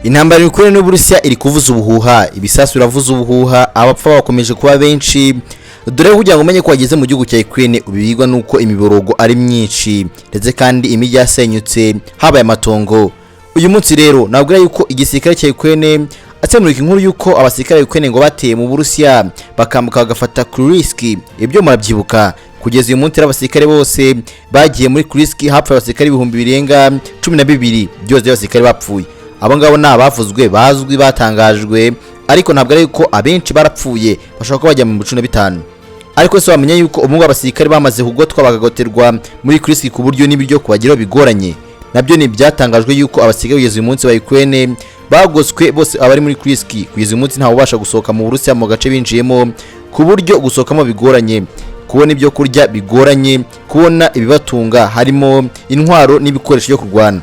Intambara y'Ukraine n'Uburusiya iri kuvuza ubuhuha, ibisasu biravuza ubuhuha, abapfa bakomeje kuba benshi. Dore kugira ngo umenye ko wageze mu gihugu cya Ukraine ubibigwa nuko imiborogo ari myinshi ndetse kandi imijyi yasenyutse habaye amatongo. Uyu munsi rero nabwira yuko igisirikare cya Ukraine atemurika inkuru yuko abasirikare ba Ukraine ngo bateye mu Burusiya bakambuka bagafata Kursk. Ibyo murabyibuka kugeza uyu munsi abasirikare bose bagiye muri Kursk, hapfa abasirikare 1212 byose abasirikare bapfuye. Abo ngabo nabavuzwe bazwi batangajwe, ariko ntabwo ari yuko abenshi barapfuye, bashaka ko bajya mu 15. Ariko se wamenye yuko ubwo abasirikare bamaze kugotwa bagagoterwa muri Kursk ku buryo n'ibiryo kubagiraho bigoranye. Nabyo ni byatangajwe yuko abasirikare kugeza uyu munsi ba Ukraine bagoswe bose abari muri Kursk. Kugeza uyu munsi ntawe ubasha gusohoka mu Burusiya mu gace binjiyemo, ku buryo gusohokamo bigoranye, kubona ibyo kurya bigoranye, kubona ibibatunga harimo intwaro n'ibikoresho byo kurwana.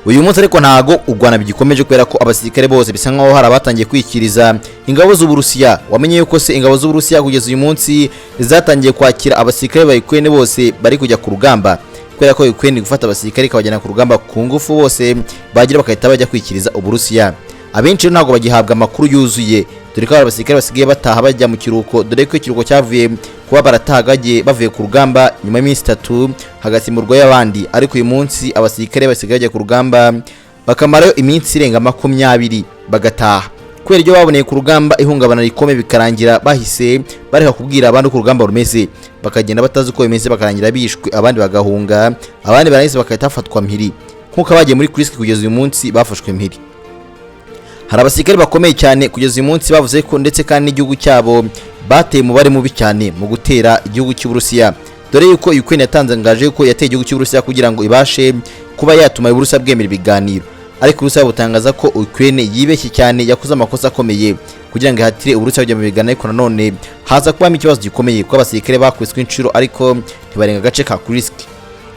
Uyu munsi ariko ntago urwana bigikomeje kubera ko abasirikare bose bisa nkaho hari abatangiye kwikiriza ingabo z'Uburusiya. Wamenye yuko se ingabo z'Uburusiya kugeza uyu munsi zatangiye kwakira abasirikare ba Ukraine bose bari kujya ku rugamba, kubera ko Ukraine gufata abasirikare kabajyana ku rugamba ku ngufu, bose bagira bakahita bajya kwikiriza Uburusiya. Abenshi ntago bagihabwa amakuru yuzuye, dore ko abasirikare basigaye bataha bajya mu kiruko, dore ko ikiruko cyavuye kuba baratahagaje bavuye ku rugamba nyuma y'iminsi 3 hagasimurwa y'abandi. Ariko uyu munsi abasirikare basigaye bajya ku rugamba bakamarayo iminsi irenga 20 bagataha, kubera ibyo baboneye ku rugamba ihungabana rikomeye bikarangira bahise bareka kubwira abandi ku rugamba rumeze, bakagenda batazi ko bimeze, bakarangira bishwe, abandi bagahunga, abandi barahise bakahita bafatwa mpiri nkuko bagiye muri Kursk. Kugeza uyu munsi bafashwe mpiri. Hari abasirikare bakomeye cyane kugeza uyu munsi bavuze ko ndetse kandi n'igihugu cyabo bateye umubare mubi cyane mu gutera igihugu cy'Uburusiya, dore yuko Ukraine yatangaje ko yateye igihugu cy'Uburusiya kugira ngo ibashe kuba yatuma Uburusiya bwemera ibiganiro. Ariko Uburusiya butangaza ko Ukraine yibeshye cyane, yakoze amakosa akomeye kugira ngo ihatire Uburusiya kujya mu biganiro. Ariko nanone haza kubamo ikibazo gikomeye ko abasirikare bakwiswe inshuro ariko ntibarenga agace ka Kursk.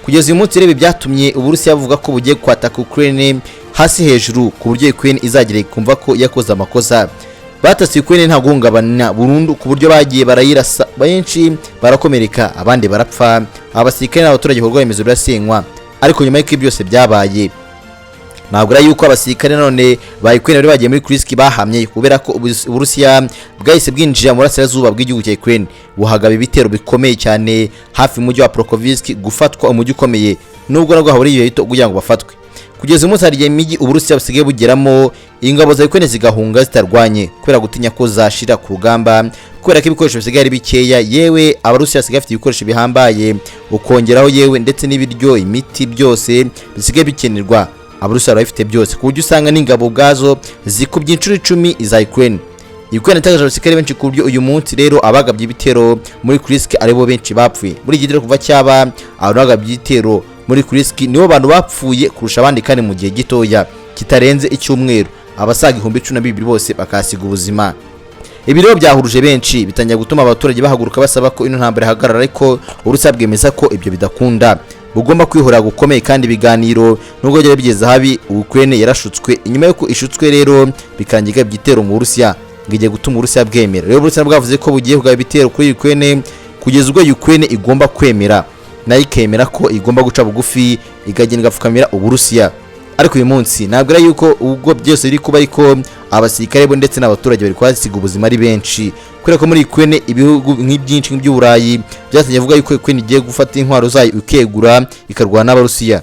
Kugeza uyu munsi rero byatumye Uburusiya buvuga ko bugiye kwataka Ukraine hasi hejuru, ku buryo Ukraine izagira kumva ko yakoze amakosa. Batasi Ukraine nta guhungabana burundu, ku buryo bagiye barayirasa, benshi barakomereka, abandi barapfa, abasirikare n'abaturage horwa remezo birasenywa. Ariko nyuma y'iko byose byabaye, ntabwo ari yuko abasirikare none ba Ukraine bari bagiye muri Kursk bahamye, kubera ko Uburusiya bwahise bwinjira mu burasirazuba bw'igihugu cya Ukraine, buhagaba ibitero bikomeye cyane hafi mu mujyi wa Pokrovsk, gufatwa umujyi ukomeye nubwo nabwo haburi ibihe bito kugira ngo bafatwe. Kugeza umunsi hari imijyi Uburusiya busigaye bugeramo ingabo za Ukraine zigahunga zitarwanye, kubera gutinya ko zashira ku rugamba, kubera ko ibikoresho bisigaye ari bikeya, yewe Abarusiya basigaye bafite ibikoresho bihambaye, ukongeraho yewe ndetse n'ibiryo, imiti, byose bisigaye bikenerwa. Abarusiya bafite byose, ku buryo usanga n'ingabo bwazo zikubye inshuro 10 iza Ukraine. Ukraine yatagaje abasirikare benshi ku buryo uyu munsi rero abagabye ibitero muri Kursk aribo benshi bapfuye. Muri igitero kuva cyaba abagabye ibitero muri Kursk nibo bantu bapfuye kurusha abandi, kandi mu gihe gitoya kitarenze icyumweru abasaga 12,000 bose bakasiga ubuzima. Ibiro byahuruje benshi bitangiye gutuma abaturage bahaguruka basaba ko ino ntambara ihagarara, ariko Uburusiya bwemeza ko ibyo bidakunda, bugomba kwihora gukomeye kandi ibiganiro nubwo byari bigeze habi. Ukraine yarashutswe, inyuma yo ishutswe rero bikangiga igitero mu Burusiya ngiye gutuma Uburusiya bwemera. Rero Uburusiya bwavuze ko bugiye kugaba ibitero kuri Ukraine kugeza ubwo Ukraine igomba kwemera, nayo ikemera ko igomba guca bugufi ikagenda igapfukamira Uburusiya. Ariko uyu munsi nabwira yuko ubwo byose biri kuba, ariko abasirikare bo ndetse n'abaturage bari kwasiga ubuzima ari benshi, kubera ko muri Ukraine ibihugu nk'ibyinshi by'Uburayi byatangiye kuvuga yuko Ukraine igiye gufata intwaro zayo ikegura ikarwana n'Abarusiya.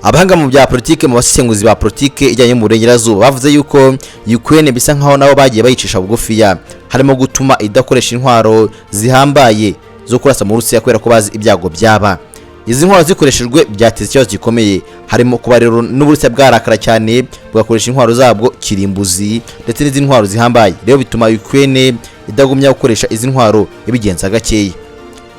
Abahanga mu bya politike, mu basesenguzi ba politike ijyanye mu burengerazuba, bavuze yuko Ukraine bisa nkaho nabo bagiye bayicisha bugufiya, harimo gutuma idakoresha intwaro zihambaye zo kurasa mu Rusiya, kubera ko bazi ibyago byaba izi ntwaro zikoreshejwe byateza ikibazo gikomeye, harimo kuba rero n'Uburusiya bwarakara cyane bugakoresha intwaro zabwo kirimbuzi ndetse n'izindi ntwaro zihambaye. Rero bituma Ukraine idagumya gukoresha izi ntwaro ibigenza gakeya.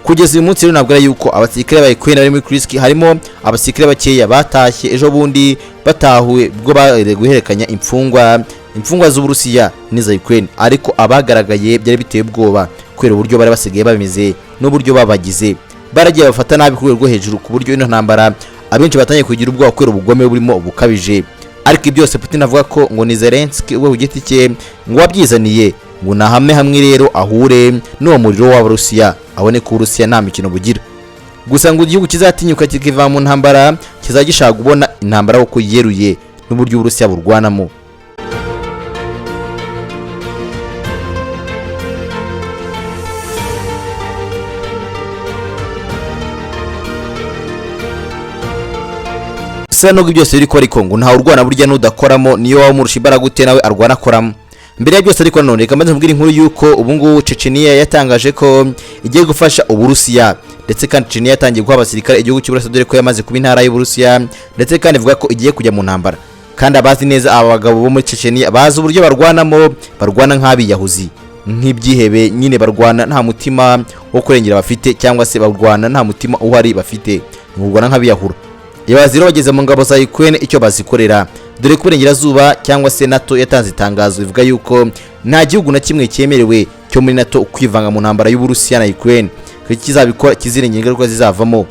Kugeza uyu munsi rero nabwo ari yuko abasirikare ba Ukraine bari muri Kursk harimo abasirikare bakeya batashye ejo bundi batahuwe bwo bare guherekanya imfungwa z'Uburusiya n'iza Ukraine, ariko abagaragaye byari biteye ubwoba kubera uburyo bari basigaye bameze n'uburyo babagize, baragiye bafata nabi ku rwego hejuru, ku buryo ino ntambara abenshi batangiye kugira ubwoba kubera ubugome burimo bukabije. Ariko byose Putin avuga ko ngo ni Zelensky we ugiti cye ngo wabyizaniye, ngo nahame hamwe rero ahure n'uwo muriro w'Abarusiya, abone ko Uburusiya nta mikino bugira. Gusa ngo igihugu kizatinyuka kikiva mu ntambara kizagishaka kubona intambara uko yeruye n'uburyo Uburusiya burwanamo. Gusa nubwo byose biri ko ariko ngo nta urwana burya n'udakoramo niyo waba umurusha imbaraga ute nawe arwana akoramo. Mbere ya byose ariko none reka mbanze mubwire inkuru yuko ubu ngubu Chechnya yatangaje ko igiye gufasha Uburusiya, ndetse kandi Chechnya yatangiye guha abasirikare igihugu cy'Uburusiya dore ko yamaze kuba intara y'Uburusiya, ndetse kandi ivuga ko igiye kujya mu ntambara. Kandi abazi neza aba bagabo bo muri Chechnya bazi uburyo barwanamo, barwana nk'abiyahuzi, nk'ibyihebe nyine, barwana nta mutima wo kurengera bafite, cyangwa se barwana nta mutima uhari bafite, barwana nk'abiyahura. Ibazi rero bageze mu ngabo za Ukraine icyo bazikorera, dore ko Burengerazuba cyangwa se NATO yatanze itangazo ivuga yuko nta gihugu na kimwe cyemerewe cyo muri NATO kwivanga mu ntambara y'Uburusiya na Ukraine, ko kizabikora kizirengera ingaruka zizavamo.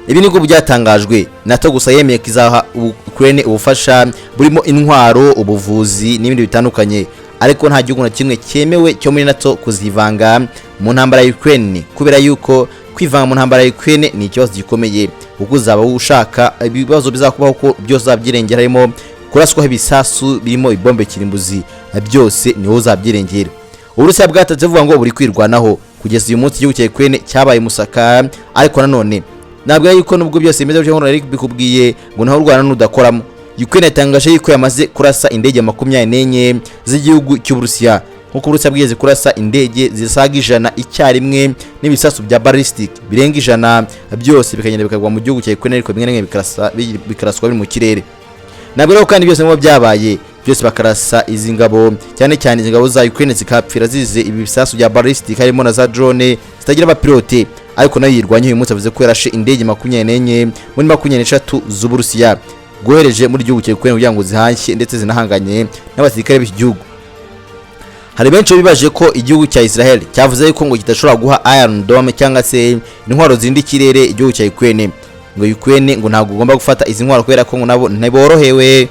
Ibi nibwo byatangajwe. NATO gusa yemeye kizaha Ukraine ubufasha burimo intwaro, ubuvuzi n'ibindi bitandukanye, ariko nta gihugu na kimwe cyemewe cyo muri NATO kuzivanga mu ntambara ya Ukraine, kubera yuko kwivanga mu ntambara ya Ukraine ni ikibazo gikomeye, kuko uzaba ushaka ibibazo bizakubaho ko byose zabyirengera, harimo kuraswaho ibisasu birimo ibombe kirimbuzi, byose niho uzabyirengera. Uburusiya bwatatse vuga ngo buri kwirwanaho kugeza uyu munsi. Igihugu cya Ukraine cyabaye musaka, ariko nanone nabwo yuko nubwo byose bimeze byo nk'uko bikubwiye ngo nta urwana n'udakoramo. Ukraine yatangaje yuko yamaze kurasa indege 24 z'igihugu cy'Uburusiya, nkuko Uburusiya bwigeze kurasa indege zisaga 100 icyarimwe n'ibisasu bya ballistic birenga 100, byose bikagenda bikagwa mu gihugu cya Ukraine, ariko bimwe bikaraswa biri mu kirere. Nabwo rero kandi byose ngo byabaye byose bakarasa izi ngabo, cyane cyane izi ngabo za Ukraine zikapfira zize ibi bisasu bya ballistic, harimo na za drone zitagira abapilote, ariko nayo yirwanya uyu munsi avuze ko yarashe indege 24 muri 23 z'Uburusiya gohereje muri gihugu cya Ukraine kugira ngo zihashye ndetse zinahanganye n'abasirikare b'iki gihugu. Hari benshi bibaje ko igihugu cya Israel cyavuze yuko ngo kidashobora guha Iron Dome cyangwa se intwaro zindi kirere igihugu cya Ukraine, ngo Ukraine ngo ntabwo ugomba gufata izi ntwaro kubera ko ngo nabo ntiborohewe.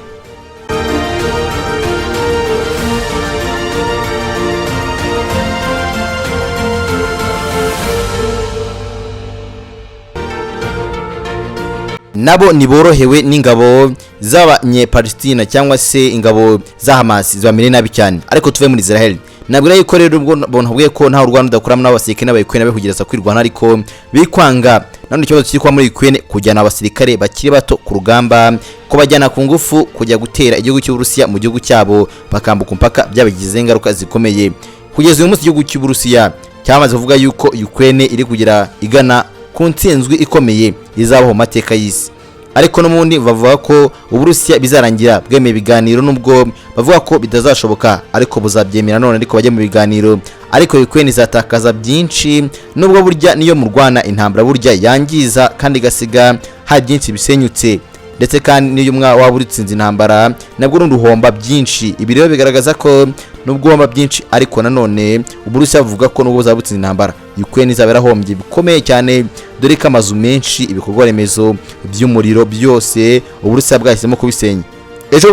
Nabo niborohewe n'ingabo z'abanye-Palestina cyangwa se ingabo za Hamas zibamire nabi cyane, ariko tuve muri Israel. Nabwira yuko rero ubwo bonabwiye ko nta urwana udakoramo n'abasirikare n'abayukraine bakugereza kwirwana, ariko bikwanga none ikibazo kiri kwa muri Ukraine kujyana abasirikare bakiri bato ku rugamba, ko bajyana ku ngufu kujya gutera igihugu cy'Uburusiya mu gihugu cyabo, bakambuka umpaka byabigize ingaruka zikomeye. Kugeza uyu munsi igihugu cy'Uburusiya cyamaze kuvuga yuko Ukraine iri kugira igana ku ntsinzwi ikomeye izabaho mu mateka y'isi, ariko n'umundi bavuga ko Uburusiya bizarangira bwemeye ibiganiro, nubwo bavuga ko bitazashoboka ariko buzabyemera none, ariko bajye mu biganiro. Ariko Ukraine izatakaza byinshi, nubwo burya niyo mu Rwanda intambara burya yangiza kandi gasiga hari byinshi bisenyutse, ndetse kandi niyo waba uritsinze intambara nabwo n'uruhomba byinshi. Ibi rero bigaragaza ko nubwo wamba byinshi, ariko nanone Uburusiya buvuga ko nubwo zabutsinze intambara Ukraine izabera hombye bikomeye cyane, dore ko amazu menshi, ibikorwa remezo by'umuriro byose Uburusiya bwahisemo kubisenya. Ejo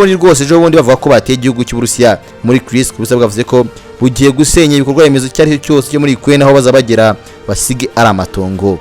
bundi bavuga ko bateye igihugu cy'Uburusiya muri Krisk, Uburusiya bwavuze ko bugiye gusenya ibikorwa remezo cyari cyose cyo muri Ukraine, aho bazabagera basige ari amatongo.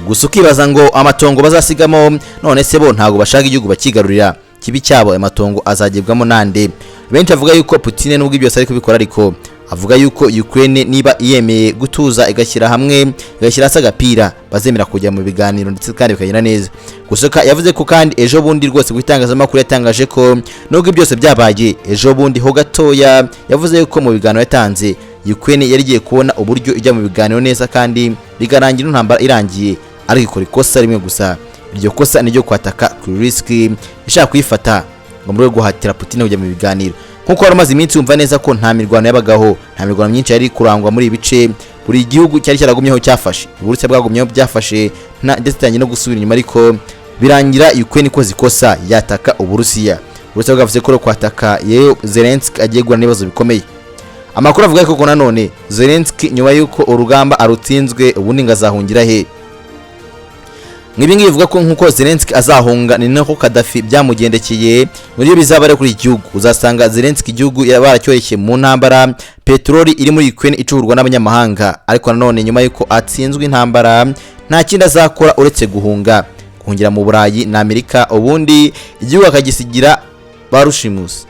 Gusa ukibaza ngo amatongo bazasigamo none se bo ntago bashaka igihugu bakigarurira, kibi cyabo amatongo azagebwamo nande? Benshi avuga yuko Putin nubwo ibyo ariko bikora, ariko avuga yuko Ukraine niba yemeye gutuza igashyira hamwe, igashyira sagapira, bazemera kujya mu biganiro ndetse kandi bikagenda neza. Gusa yavuze ko kandi ejo bundi rwose gutangazamakuru yatangaje ko nubwo byose byabaye ejo bundi ho gatoya, yavuze yuko mu biganiro yatanze Ukraine yari igiye kubona uburyo ijya mu biganiro neza kandi bigarangira intambara irangiye, ariko ikora ikosa rimwe gusa. Iryo kosa ni ryo kwataka Krisk ishaka kwifata ngo mu rwego guhatira Putin kujya mu biganiro. Nkuko waramaze iminsi umva neza ko nta mirwano yabagaho, nta mirwano myinshi yari kurangwa muri ibice, buri gihugu cyari cyaragumyeho cyafashe. Uburusiya bwagumyeho byafashe ndetse tangiye no gusubira inyuma, ariko birangira Ukraine ikoze ikosa yataka Uburusiya. Uburusiya bwavuze ko kwataka yewe Zelensky agiye guhura n'ibibazo bikomeye. Amakuru avuga ko nanone Zelensky nyuma yuko urugamba arutsinzwe ubundi ngazahungira he. Ngibi bivuga ko nkuko Zelensky azahunga ni nako Gaddafi byamugendekeye, muri bizaba ari kuri igihugu. Uzasanga Zelensky igihugu yabaracyoreshye mu ntambara, petroli iri muri Ukraine icururwa n'abanyamahanga, ariko nanone nyuma yuko atsinzwe intambara nta kindi azakora uretse guhunga bagahungira mu Burayi na Amerika, ubundi igihugu akagisigira ba rushimusi.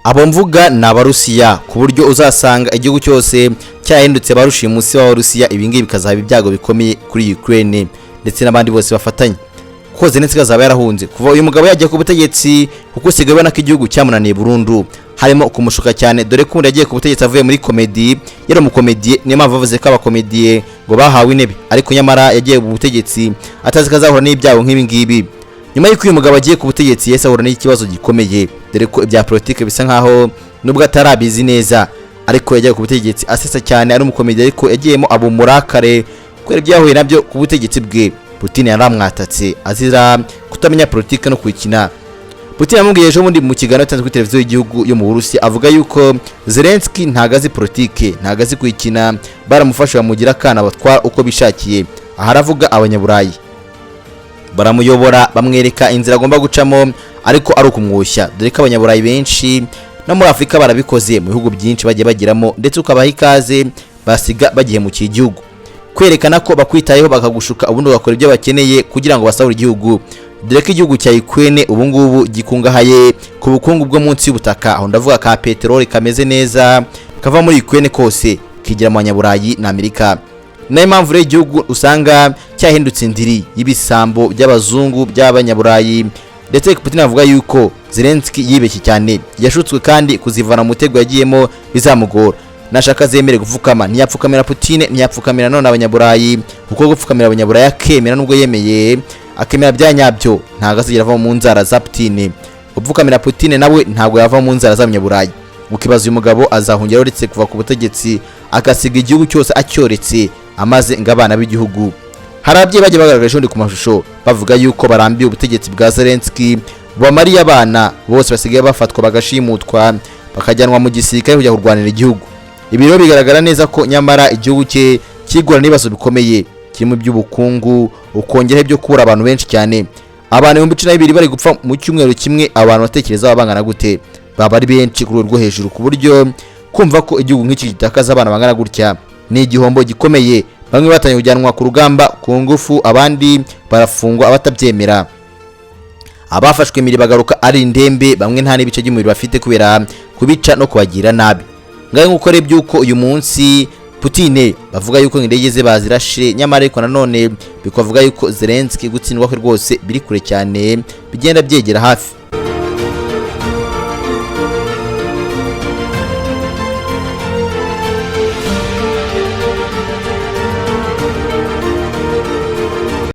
Abo mvuga ni Abarusiya, ku buryo uzasanga igihugu cyose cyahindutse barushimusi b'Abarusiya. Ibingibi bikazaba ibyago bikomeye kuri Ukraine ndetse n'abandi bose bafatanye, kuko Zelensky azaba yarahunze kuva uyu mugabo yagiye ku butegetsi, kuko usigaye ubona ko igihugu cyamunaniye burundu. Harimo kumushuka cyane, dore ko yagiye ku butegetsi avuye muri komedi, yari umukomediye, niyo mpamvu bavuze ko abakomediye ngo bahawe intebe, ariko nyamara yagiye mu butegetsi atazi ko azahura n'ibyago nk'ibi ngibi. Nyuma y'uko uyu mugabo agiye ku butegetsi yese ahura n'ikibazo gikomeye, dore ko ibya politike bisa nkaho nubwo atarabizi neza, ariko yagiye ku butegetsi asesa cyane, ari umukomedi, ariko yagiyemo abo murakare kubera ibyahuye nabyo ku butegetsi bwe. Putin yaramwatatse azira kutamenya politike no kuyikina. Putin yamubwiye ejo bundi mu kiganiro cyatanzwe kuri televiziyo y'igihugu yo mu Burusiya, avuga yuko Zelensky ntagazi politike, ntagazi kuyikina, baramufasha bamugira akana batwara uko bishakiye. Aha aravuga Abanyaburayi baramuyobora, bamwereka inzira agomba gucamo, ariko ari ukumwoshya, dore ko Abanyaburayi benshi no muri Afurika barabikoze mu bihugu byinshi bagiye bagiramo, ndetse ukabaha ikaze basiga bagihemukiye igihugu, kwerekana ko bakwitayeho bakagushuka, ubundi bagakora ibyo bakeneye kugira ngo basahura igihugu. Dore ko igihugu cya Ukraine ubu ngubu gikungahaye ku bukungu bwo munsi y'ubutaka, aho ndavuga ka peteroli kameze neza kava muri Ukraine kose kigira mu Banyaburayi na Amerika. Nayo mpamvu rero igihugu usanga cyahindutse indiri y'ibisambo by'abazungu by'Abanyaburayi, ndetse Putin avuga yuko Zelensky yibeshye cyane, yashutswe kandi kuzivana mu mutego yagiyemo bizamugora. Nashaka zemere gupfukama, ntiyapfukamira Putin, ntiyapfukamira none Abanyaburayi, kuko gupfukamira Abanyaburayi akemera nubwo yemeye akemera byanyabyo ntago azigera ava mu nzara za Putin. Gupfukamira Putin nawe ntago yava mu nzara z'Abanyaburayi. Ukibaza uyu mugabo azahungira uretse kuva ku butegetsi agasiga igihugu cyose acyoretse, amaze ngabana b'igihugu. Hari ababyeyi bagiye bagaragaje undi ku mashusho bavuga yuko barambiye ubutegetsi bwa Zelensky, bamariye abana bose basigaye bafatwa bagashimutwa bakajyanwa mu gisirikare kujya kurwanira igihugu. Ibi rero bigaragara neza ko nyamara igihugu cye kigura n'ibibazo bikomeye, kirimo by'ubukungu, ukongeraho ibyo kubura abantu benshi cyane. Abantu 1200 bari gupfa mu cyumweru kimwe, abantu batekereza bangana gute? Baba ari benshi ku rwego rwo hejuru, ku buryo kumva ko igihugu nk'iki gitakaza abana bangana gutya ni igihombo gikomeye. Bamwe batanye kujyanwa ku rugamba ku ngufu, abandi barafungwa abatabyemera. Abafashwe imiri bagaruka ari indembe, bamwe nta n'ibice by'umubiri bafite kubera kubica no kubagira nabi. Ngaye nguko rebe byuko uyu munsi Putin bavuga yuko indege ze bazirashe, nyamara ariko nanone bikavuga yuko Zelensky gutsindwa kwe rwose biri kure cyane, bigenda byegera hafi.